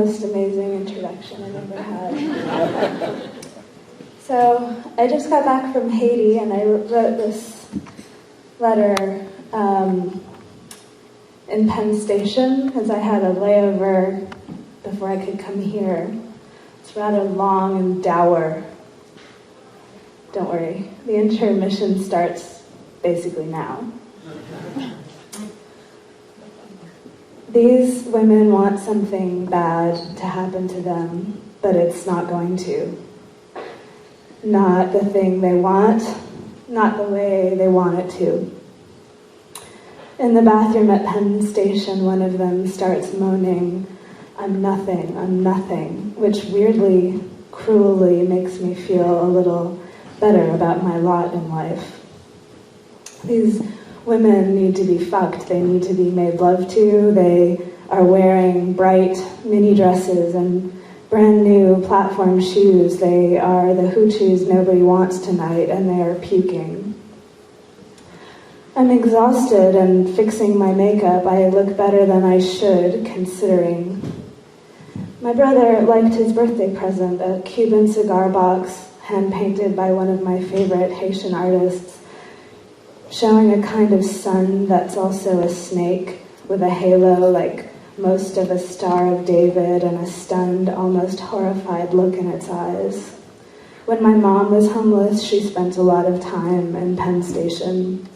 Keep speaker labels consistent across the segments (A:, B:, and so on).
A: most amazing introduction I've ever had. So, I just got back from Haiti and I wrote this letter in Penn Station because I had a layover before I could come here. It's rather long and dour. Don't worry, the intermission starts basically now. These women want something bad to happen to them, but it's not going to. Not the thing they want, not the way they want it to. In the bathroom at Penn Station, one of them starts moaning, I'm nothing, which weirdly, cruelly makes me feel a little better about my lot in life. These women need to be fucked, they need to be made love to, they are wearing bright mini dresses and brand new platform shoes, they are the hoochies nobody wants tonight, and they are puking. I'm exhausted and fixing my makeup. I look better than I should, considering. My brother liked his birthday present, a Cuban cigar box hand-painted by one of my favorite Haitian artists, showing a kind of sun that's also a snake with a halo like most of a Star of David and a stunned, almost horrified look in its eyes. When my mom was homeless, she spent a lot of time in Penn Station.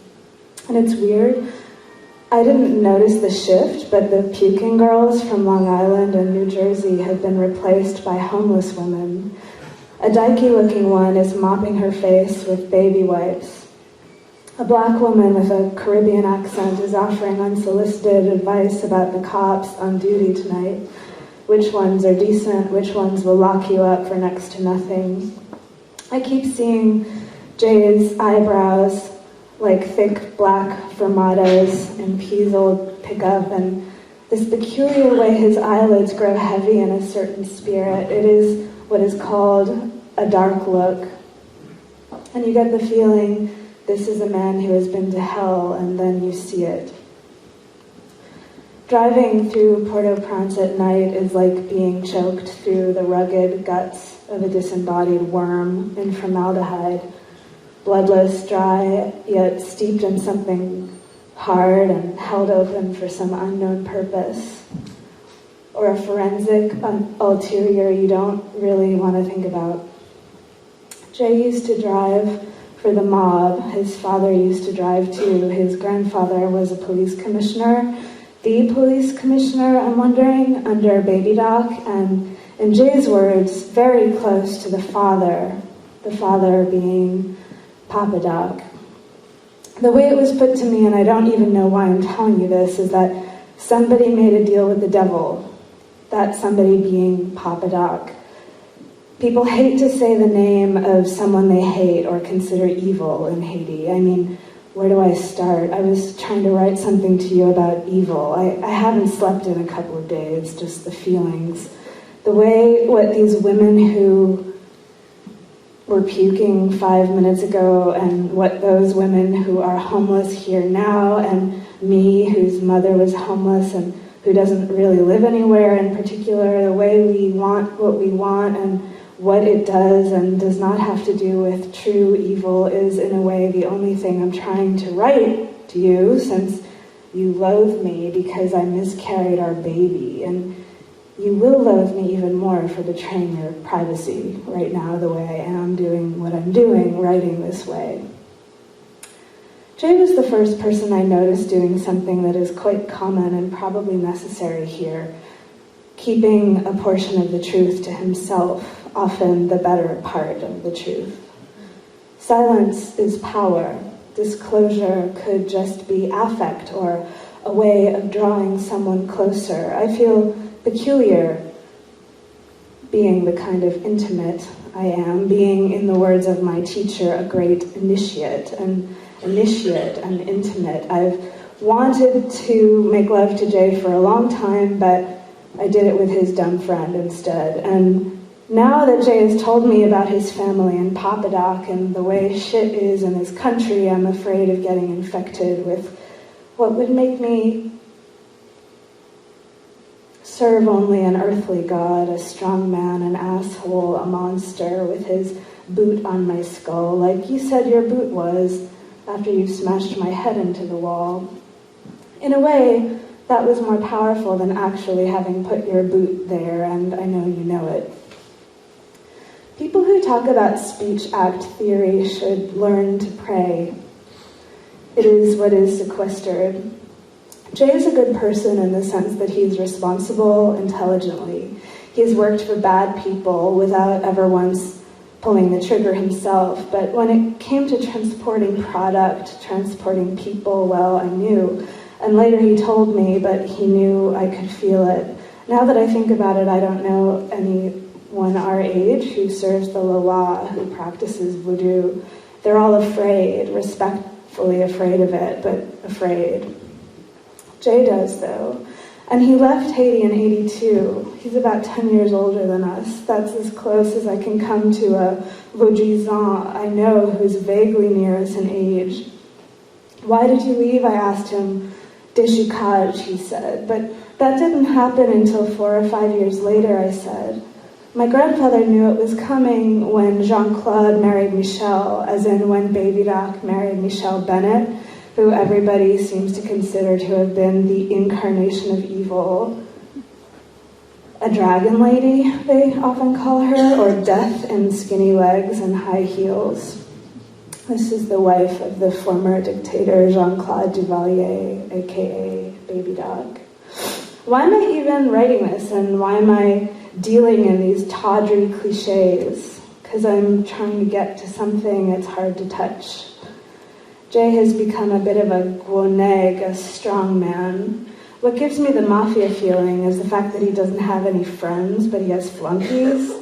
A: And it's weird, I didn't notice the shift, but the puking girls from Long Island and New Jersey have been replaced by homeless women. A dykey-looking one is mopping her face with baby wipes. A black woman with a Caribbean accent is offering unsolicited advice about the cops on duty tonight. Which ones are decent, which ones will lock you up for next to nothing. I keep seeing Jay's eyebrows like thick black fermatas in P's old pickup, and this peculiar way his eyelids grow heavy in a certain spirit. It is what is called a dark look. And you get the feeling this is a man who has been to hell, and then you see it. Driving through Port-au-Prince at night is like being choked through the rugged guts of a disembodied worm in formaldehyde, bloodless, dry, yet steeped in something hard and held open for some unknown purpose. Or a forensic ulterior you don't really want to think about. Jay used to drive for the mob. His father used to drive too. His grandfather was a police commissioner. The police commissioner, I'm wondering, under Baby Doc, and in Jay's words, very close to the father being Papa Doc. The way it was put to me, and I don't even know why I'm telling you this, is that somebody made a deal with the devil, that somebody being Papa Doc. People hate to say the name of someone they hate or consider evil in Haiti. I mean, where do I start? I was trying to write something to you about evil. I haven't slept in a couple of days, just the feelings. The way what these women who were puking 5 minutes ago, and what those women who are homeless here now, and me, whose mother was homeless and who doesn't really live anywhere in particular, the way we want what we want and what it does and does not have to do with true evil is, in a way, the only thing I'm trying to write to you, since you loathe me because I miscarried our baby, and you will loathe me even more for betraying your privacy right now, the way I am doing what I'm doing, writing this way. Jay was the first person I noticed doing something that is quite common and probably necessary here, keeping a portion of the truth to himself, often the better part of the truth. Silence is power. Disclosure could just be affect or a way of drawing someone closer. I feel peculiar being the kind of intimate I am, being, in the words of my teacher, a great initiate and intimate. I've wanted to make love to Jay for a long time, but I did it with his dumb friend instead. And now that Jay has told me about his family and Papa Doc and the way shit is in his country, I'm afraid of getting infected with what would make me serve only an earthly god, a strong man, an asshole, a monster with his boot on my skull, like you said your boot was after you smashed my head into the wall. In a way, that was more powerful than actually having put your boot there, and I know you know it. People who talk about speech act theory should learn to pray. It is what is sequestered. Jay is a good person in the sense that he's responsible intelligently. He's worked for bad people without ever once pulling the trigger himself, but when it came to transporting product, transporting people, well, I knew. And later he told me, but he knew I could feel it. Now that I think about it, I don't know anyone our age who serves the Loa, who practices voodoo. They're all afraid, respectfully afraid of it, but afraid. Jay does, though. And he left Haiti in '82. He's about 10 years older than us. That's as close as I can come to a Vaudreuillan I know who's vaguely near us in age. Why did you leave? I asked him. Déchicage, he said. But that didn't happen until 4 or 5 years later, I said. My grandfather knew it was coming when Jean-Claude married Michelle, as in when Baby Doc married Michelle Bennett, who everybody seems to consider to have been the incarnation of evil. A dragon lady, they often call her, or death in skinny legs and high heels. This is the wife of the former dictator Jean-Claude Duvalier, aka Baby Doc. Why am I even writing this, and why am I dealing in these tawdry cliches? Because I'm trying to get to something it's hard to touch. Jay has become a bit of a guoneg, a strong man. What gives me the mafia feeling is the fact that he doesn't have any friends, but he has flunkies.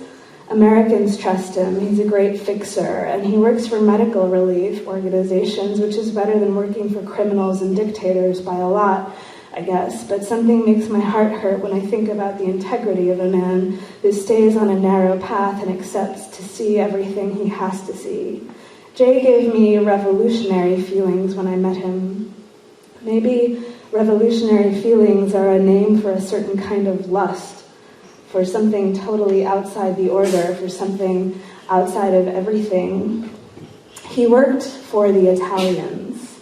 A: Americans trust him. He's a great fixer, and he works for medical relief organizations, which is better than working for criminals and dictators by a lot, I guess. But something makes my heart hurt when I think about the integrity of a man who stays on a narrow path and accepts to see everything he has to see. Jay gave me revolutionary feelings when I met him. Maybe revolutionary feelings are a name for a certain kind of lust, for something totally outside the order, for something outside of everything. He worked for the Italians.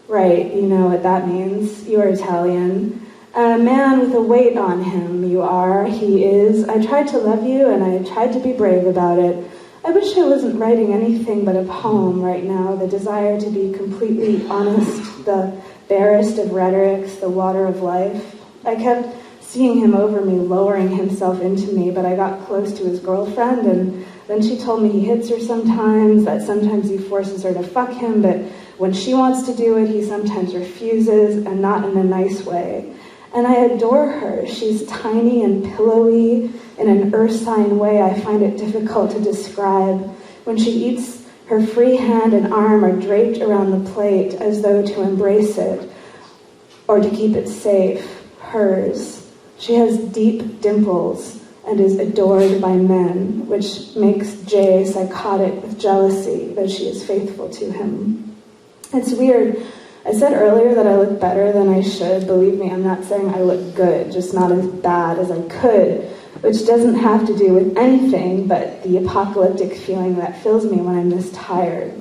A: Right, you know what that means. You're Italian. A man with a weight on him, you are, he is. I tried to love you, and I tried to be brave about it. I wish I wasn't writing anything but a poem right now, the desire to be completely honest, the barest of rhetorics, the water of life. I kept seeing him over me, lowering himself into me, but I got close to his girlfriend, and then she told me he hits her sometimes, that sometimes he forces her to fuck him, but when she wants to do it, he sometimes refuses, and not in a nice way. And I adore her. She's tiny and pillowy in an ursine way I find it difficult to describe. When she eats, her free hand and arm are draped around the plate as though to embrace it or to keep it safe, hers. She has deep dimples and is adored by men, which makes Jay psychotic with jealousy, though she is faithful to him. It's weird. I said earlier that I look better than I should. Believe me, I'm not saying I look good, just not as bad as I could, which doesn't have to do with anything but the apocalyptic feeling that fills me when I'm this tired.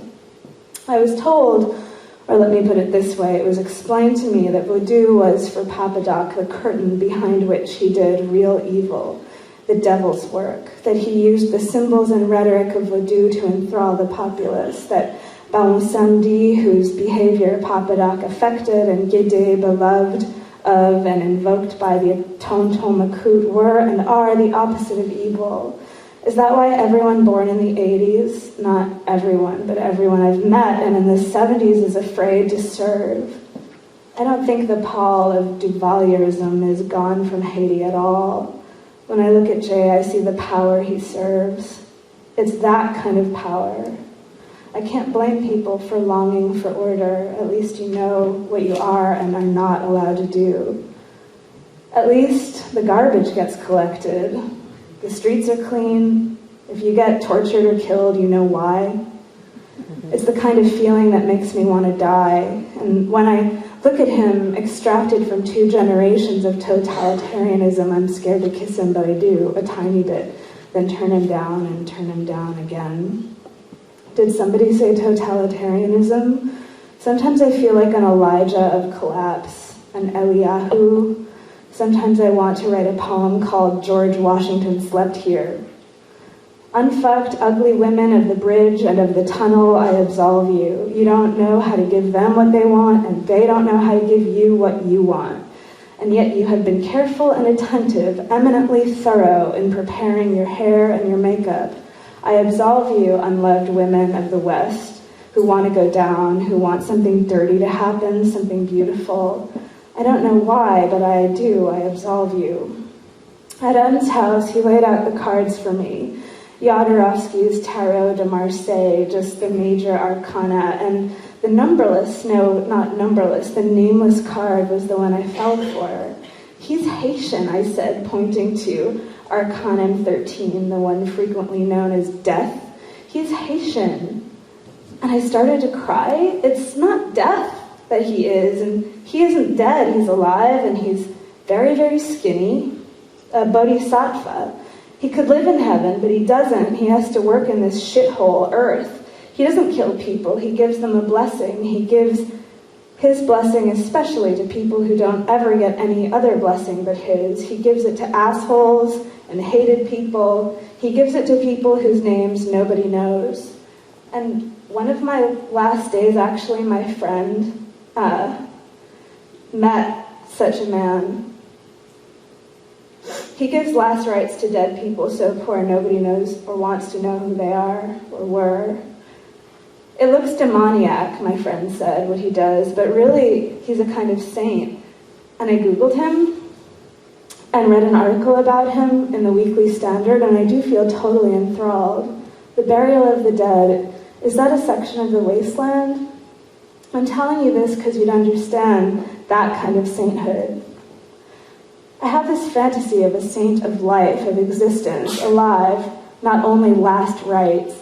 A: I was told, or let me put it this way, it was explained to me that voodoo was for Papa Doc the curtain behind which he did real evil, the devil's work, that he used the symbols and rhetoric of voodoo to enthrall the populace, that Baon Samedi, whose behavior Papa Doc affected and Guédé beloved of and invoked by the Tonton Macoute were and are the opposite of evil. Is that why everyone born in the 80s, not everyone, but everyone I've met, and in the 70s is afraid to serve? I don't think the pall of Duvalierism is gone from Haiti at all. When I look at Jay, I see the power he serves. It's that kind of power. I can't blame people for longing for order. At least you know what you are and are not allowed to do. At least the garbage gets collected. The streets are clean. If you get tortured or killed, you know why. It's the kind of feeling that makes me want to die. And when I Look at him, extracted from 2 generations of totalitarianism. I'm scared to kiss him, but I do, a tiny bit. Then turn him down and turn him down again. Did somebody say totalitarianism? Sometimes I feel like an Elijah of collapse, an Eliyahu. Sometimes I want to write a poem called George Washington Slept Here. Unfucked, ugly women of the bridge and of the tunnel, I absolve you. You don't know how to give them what they want, and they don't know how to give you what you want. And yet you have been careful and attentive, eminently thorough in preparing your hair and your makeup. I absolve you, unloved women of the West, who want to go down, who want something dirty to happen, something beautiful. I don't know why, but I do. I absolve you. At M's house, he laid out the cards for me. Jodorowsky's Tarot de Marseille, just the major arcana, and the numberless, no, not numberless, the nameless card was the one I fell for. He's Haitian, I said, pointing to Arcanon 13, the one frequently known as death. He's Haitian. And I started to cry. It's not death that he is, and he isn't dead, he's alive, and he's very, very skinny, a bodhisattva. He could live in heaven, but he doesn't. He has to work in this shithole, earth. He doesn't kill people, he gives them a blessing. He gives his blessing especially to people who don't ever get any other blessing but his. He gives it to assholes and hated people. He gives it to people whose names nobody knows. And one of my last days, actually, my friend met such a man. He gives last rites to dead people so poor nobody knows or wants to know who they are or were. It looks demoniac, my friend said, what he does, but really he's a kind of saint. And I Googled him and read an article about him in the Weekly Standard, and I do feel totally enthralled. The Burial of the Dead, is that a section of the wasteland? I'm telling you this because you'd understand that kind of sainthood. I have this fantasy of a saint of life, of existence, alive, not only last rites.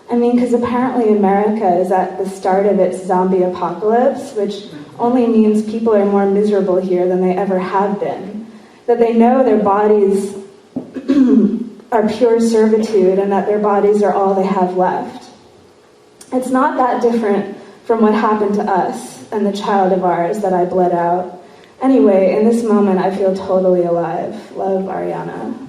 A: I mean, because apparently America is at the start of its zombie apocalypse, which only means people are more miserable here than they ever have been. That they know their bodies are pure servitude and that their bodies are all they have left. It's not that different from what happened to us and the child of ours that I bled out. Anyway, in this moment, I feel totally alive. Love, Ariana.